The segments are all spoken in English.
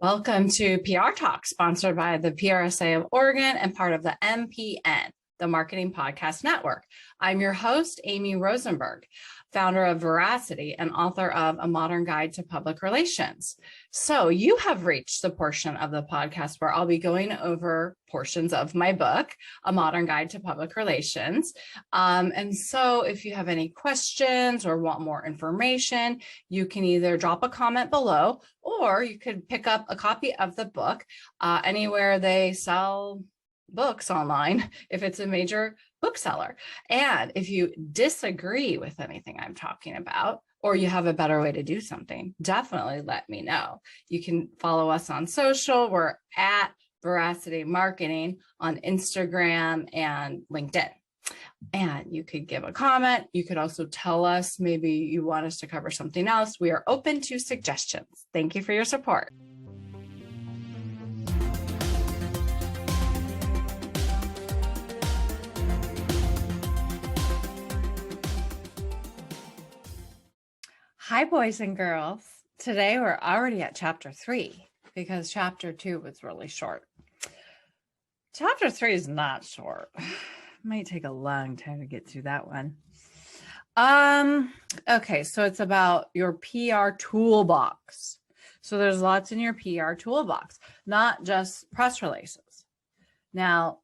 Welcome to PR Talk, sponsored by the PRSA of Oregon and part of the MPN, the Marketing Podcast Network. I'm your host, Amy Rosenberg, founder of Veracity and author of A Modern Guide to Public Relations. So you have reached the portion of the podcast where I'll be going over portions of my book, A Modern Guide to Public Relations. And so if you have any questions or want more information, you can either drop a comment below, or you could pick up a copy of the book anywhere they sell books online, if it's a major bookseller. And if you disagree with anything I'm talking about, or you have a better way to do something, definitely let me know. You can follow us on social. We're at Veracity Marketing on Instagram and LinkedIn. And you could give a comment. You could also tell us maybe you want us to cover something else. We are open to suggestions. Thank you for your support. Hi, boys and girls. Today we're already at chapter 3 because chapter 2 was really short. Chapter 3 is not short. It might take a long time to get through that one. Okay, so it's about your PR toolbox. So there's lots in your PR toolbox, not just press releases. Now,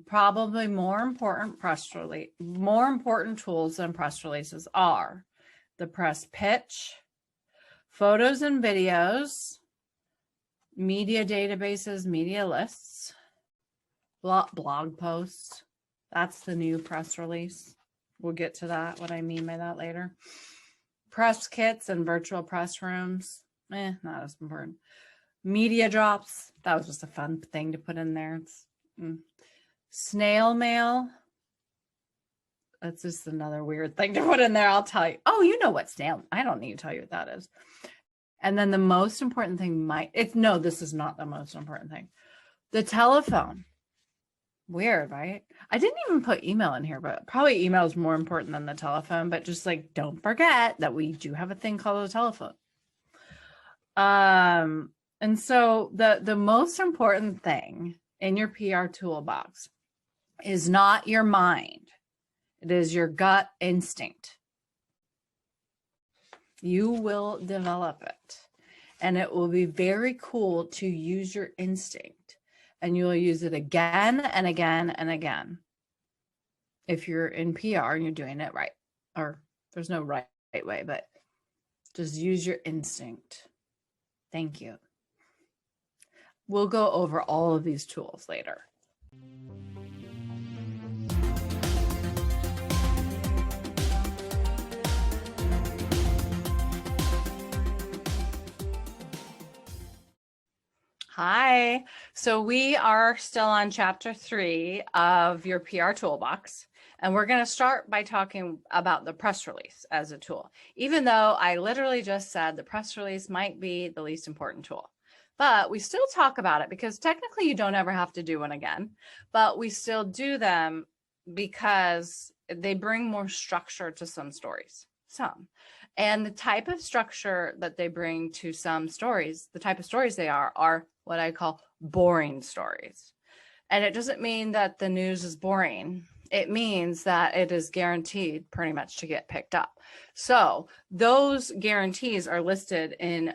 probably more important tools than press releases are the press pitch, photos and videos, media databases, media lists, blog posts. That's the new press release. We'll get to that, what I mean by that later. Press kits and virtual press rooms, not as important. Media drops, that was just a fun thing to put in there. Snail mail. That's just another weird thing to put in there. I'll tell you. Oh, you know what snail. I don't need to tell you what that is. And then the most important thing this is not the most important thing. The telephone. Weird, right? I didn't even put email in here, but probably email is more important than the telephone. But just like, don't forget that we do have a thing called a telephone. And so the most important thing in your PR toolbox is not your mind. It is your gut instinct. You will develop it, and it will be very cool to use your instinct, and you'll use it again and again and again. If you're in PR and you're doing it right, or there's no right way, but just use your instinct. Thank you. We'll go over all of these tools later. Hi, so we are still on chapter 3 of your PR toolbox, and we're going to start by talking about the press release as a tool, even though I literally just said the press release might be the least important tool. But we still talk about it because technically you don't ever have to do one again, but we still do them because they bring more structure to some stories, And the type of structure that they bring to some stories, the type of stories they are what I call boring stories. And it doesn't mean that the news is boring. It means that it is guaranteed pretty much to get picked up. So those guarantees are listed in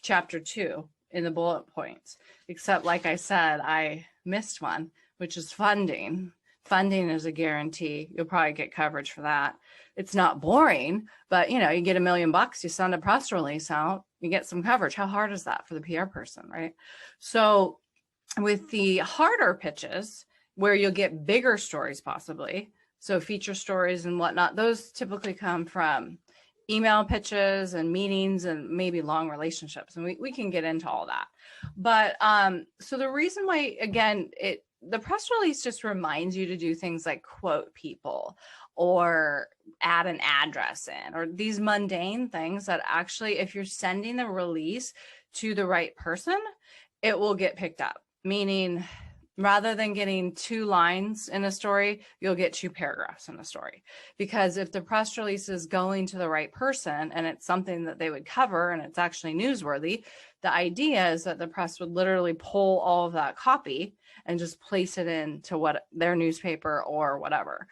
chapter 2 in the bullet points, except like I said, I missed one, which is funding. Funding is a guarantee. You'll probably get coverage for that. It's not boring, but you get $1 million, you send a press release out, you get some coverage. How hard is that for the PR person, right? So with the harder pitches, where you'll get bigger stories possibly, so feature stories and whatnot, those typically come from email pitches and meetings and maybe long relationships. And we can get into all that. But so the reason why, again, the press release just reminds you to do things like quote people or add an address in, or these mundane things that actually, if you're sending the release to the right person, it will get picked up. Meaning, rather than getting 2 lines in a story, you'll get 2 paragraphs in a story. Because if the press release is going to the right person and it's something that they would cover and it's actually newsworthy, The idea is that the press would literally pull all of that copy and just place it into their newspaper or whatever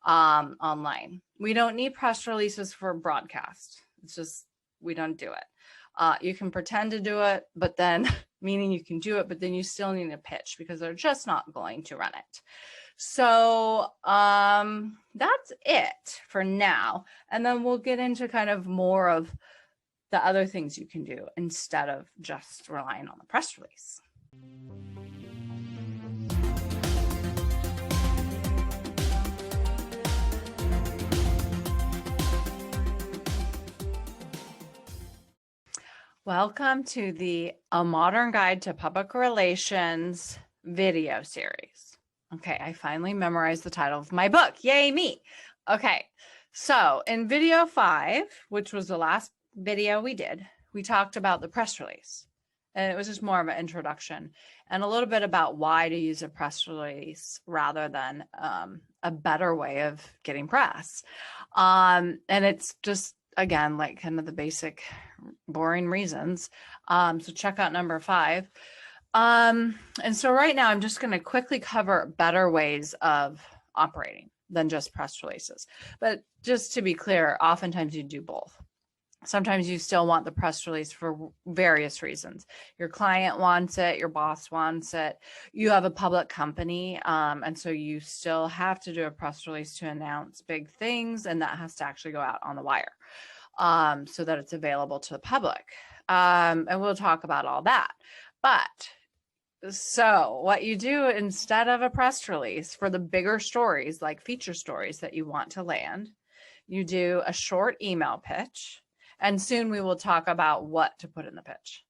online. We don't need press releases for broadcast. It's just, we don't do it. You can pretend to do it, but then, meaning you can do it, but then you still need a pitch because they're just not going to run it. So that's it for now. And then we'll get into kind of more of the other things you can do instead of just relying on the press release. Welcome to the A Modern Guide to Public Relations video series. Okay, I finally memorized the title of my book. Yay me. Okay, so in video 5, which was the last video we did, we talked about the press release. And it was just more of an introduction and a little bit about why to use a press release rather than a better way of getting press. And it's just, again, like kind of the basic boring reasons. So check out number 5. And so right now I'm just going to quickly cover better ways of operating than just press releases. But just to be clear, oftentimes you do both. Sometimes you still want the press release for various reasons. Your client wants it, your boss wants it, you have a public company, and so you still have to do a press release to announce big things, and that has to actually go out on the wire so that it's available to the public. And we'll talk about all that. But so what you do instead of a press release for the bigger stories, like feature stories that you want to land, you do a short email pitch. And soon we will talk about what to put in the pitch.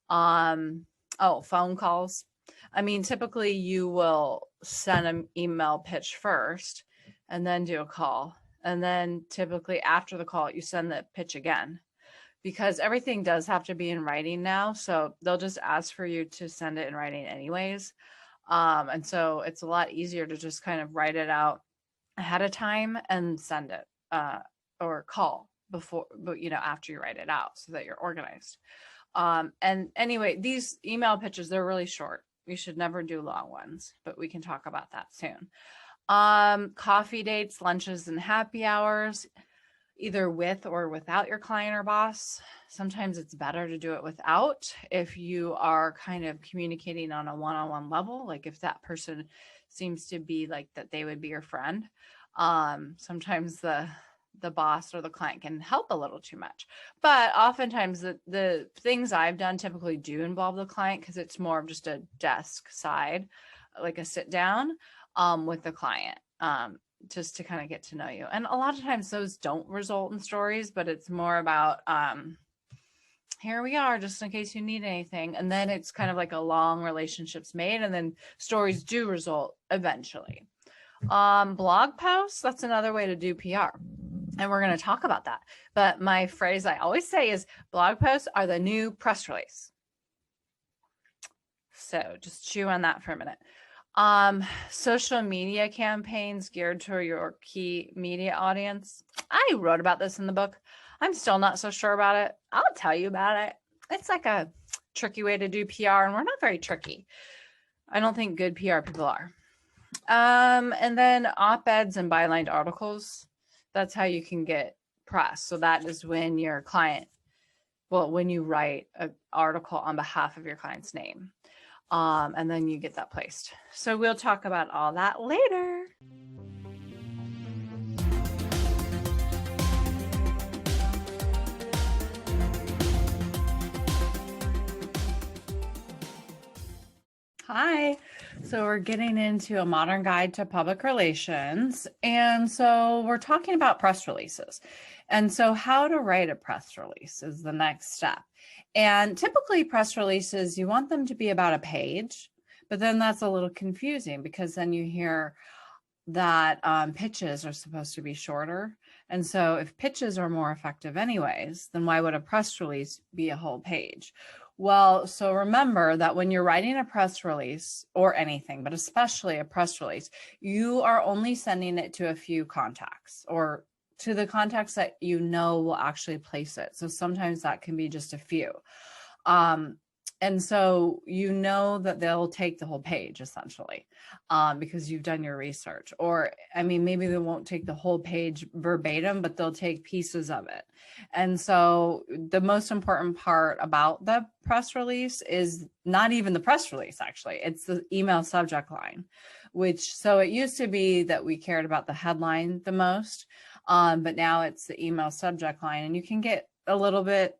Phone calls. I mean, typically you will send an email pitch first and then do a call. And then typically after the call, you send the pitch again because everything does have to be in writing now. So they'll just ask for you to send it in writing anyways. And so it's a lot easier to just kind of write it out ahead of time and send it or call before, but after you write it out so that you're organized. And anyway, these email pitches, they're really short. You should never do long ones, but we can talk about that soon. Coffee dates, lunches, and happy hours, either with or without your client or boss. Sometimes it's better to do it without if you are kind of communicating on a one-on-one level, like if that person seems to be like that they would be your friend. Sometimes the boss or the client can help a little too much, but oftentimes the things I've done typically do involve the client because it's more of just a desk side, like a sit down with the client, just to kind of get to know you. And a lot of times those don't result in stories, but it's more about here we are just in case you need anything. And then it's kind of like a long relationships made, and then stories do result eventually. Blog posts, that's another way to do PR. And we're going to talk about that. But my phrase I always say is blog posts are the new press release. So just chew on that for a minute. Social media campaigns geared to your key media audience. I wrote about this in the book. I'm still not so sure about it. I'll tell you about it. It's like a tricky way to do PR, and we're not very tricky. I don't think good PR people are. And then op-eds and byline articles. That's how you can get press. So that is when your client, when you write an article on behalf of your client's name, and then you get that placed. So we'll talk about all that later. Hi. So we're getting into A Modern Guide to Public Relations. And so we're talking about press releases. And so how to write a press release is the next step. And typically press releases, you want them to be about a page, but then that's a little confusing because then you hear that pitches are supposed to be shorter. And so if pitches are more effective anyways, then why would a press release be a whole page? Well, so remember that when you're writing a press release or anything, but especially a press release, you are only sending it to a few contacts or to the contacts that you know will actually place it. So sometimes that can be just a few. And so you know that they'll take the whole page essentially, because you've done your research. Or, I mean, maybe they won't take the whole page verbatim, but they'll take pieces of it. And so the most important part about the press release is not even the press release, actually. It's the email subject line, which, so it used to be that we cared about the headline the most, but now it's the email subject line, and you can get a little bit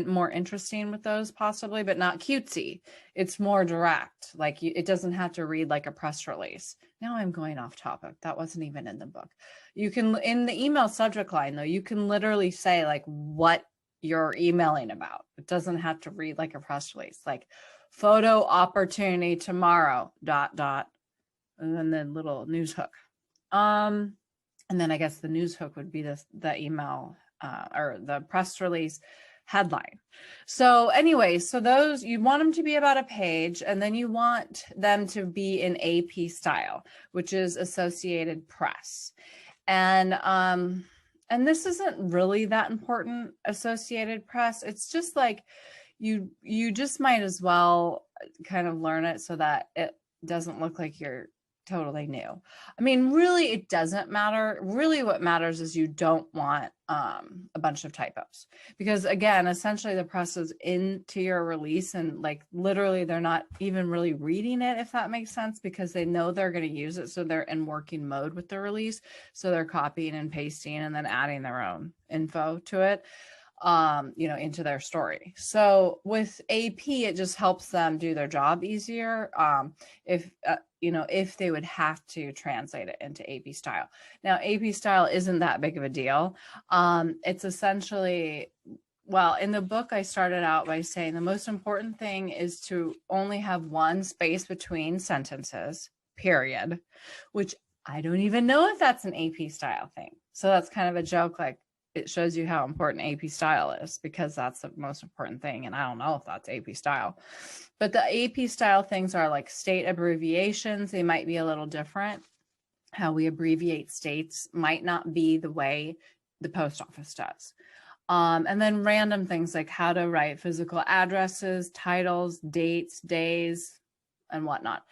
more interesting with those possibly, but not cutesy. It's more direct. Like it doesn't have to read like a press release. Now I'm going off topic. That wasn't even in the book. You can, in the email subject line though, you can literally say like what you're emailing about. It doesn't have to read like a press release, like photo opportunity tomorrow, ... and then the little news hook. And then I guess the news hook would be the email or the press release headline. So anyway, so those, you want them to be about a page, and then you want them to be in AP style, which is Associated Press. And this isn't really that important, Associated Press. It's just like you just might as well kind of learn it so that it doesn't look like you're totally new. I mean, really, it doesn't matter. Really, what matters is you don't want a bunch of typos, because again, essentially the press is into your release, and like literally they're not even really reading it, if that makes sense, because they know they're going to use it. So they're in working mode with the release. So they're copying and pasting and then adding their own info to it, into their story. So with AP, it just helps them do their job easier. If they would have to translate it into AP style. Now, AP style isn't that big of a deal. It's essentially, well, in the book, I started out by saying the most important thing is to only have one space between sentences, period, which I don't even know if that's an AP style thing. So that's kind of a joke, like, it shows you how important AP style is, because that's the most important thing. And I don't know if that's AP style, but the AP style things are like state abbreviations. They might be a little different. How we abbreviate states might not be the way the post office does. And then random things like how to write physical addresses, titles, dates, days, and whatnot.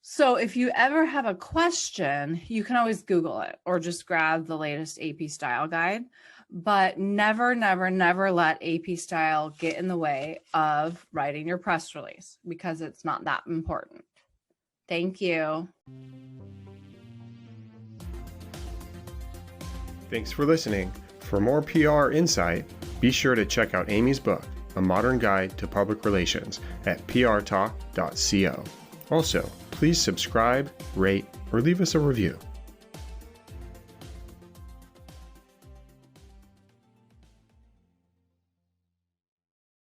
So if you ever have a question, you can always Google it or just grab the latest AP style guide, but never, never, never let AP style get in the way of writing your press release, because it's not that important. Thank you. Thanks for listening. For more PR insight, be sure to check out Amy's book, A Modern Guide to Public Relations, at prtalk.co. Also, please subscribe, rate, or leave us a review.